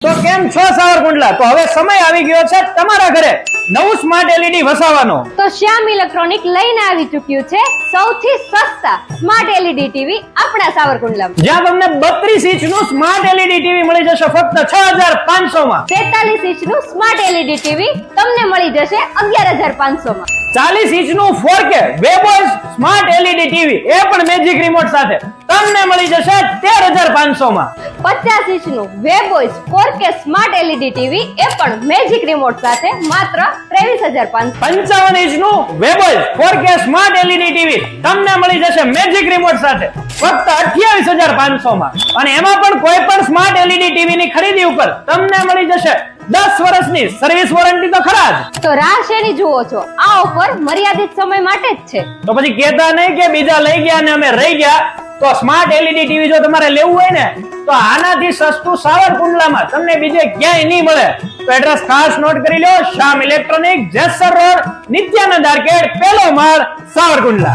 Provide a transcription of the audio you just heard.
તો કેમ છો સાવરકુંડલા? તો હવે સમય આવી ગયો છે તમારા ઘરે નવું સ્માર્ટ એલઈડી વસાવવાનો. તો શ્યામ ઇલેક્ટ્રોનિક લઈને આવી ચૂક્યું છે સૌથી સસ્તા સ્માર્ટ એલઈડી ટીવી આપણા સાવરકુંડલામાં. જ્યાં તમને 32 ઇંચનું સ્માર્ટ એલઈડી ટીવી મળી જશે ફક્ત 6500 માં. 43 ઇંચનું સ્માર્ટ એલઈડી ટીવી તમને મળી જશે 11500 માં. 40 ઇંચનું 4K વેબોસ સ્માર્ટ એલઈડી ટીવી એ પણ મેજિક રિમોટ સાથે તમને મળી જશે 13500 માં. 50 ઇંચનું વેબોસ 4K સ્માર્ટ એલઈડી ટીવી એ પણ મેજિક રિમોટ સાથે માત્ર 23500. 55 ઇંચનું વેબોસ 4K સ્માર્ટ એલઈડી ટીવી તમને મળી જશે મેજિક રિમોટ સાથે ફક્ત 28500 માં. અને એમાં પણ કોઈ પણ સ્માર્ટ એલઈડી ટીવી ની ખરીદી ઉપર તમને મળી જશે 10 વર્ષની સર્વિસ વોરંટી. તો ખરા જ. તો રાહ શેની જુઓ છો? આ ઓફર મર્યાદિત સમય માટે જ છે. તો પછી કહેતા નહીં કે બીજા લઈ ગયા અને અમે રહી ગયા. તો સ્માર્ટ એલઈડી ટીવી જો તમારે લેવું હોય ને તો આનાથી સસ્તું સાવરકુંડલામાં તમને બીજે ક્યાંય નહીં મળે. તો એડ્રેસ ખાસ નોટ કરી લો. Shyam electronic, Jesar road, Nityanand arcade, 1લો માળ, સાવરકુંડલા.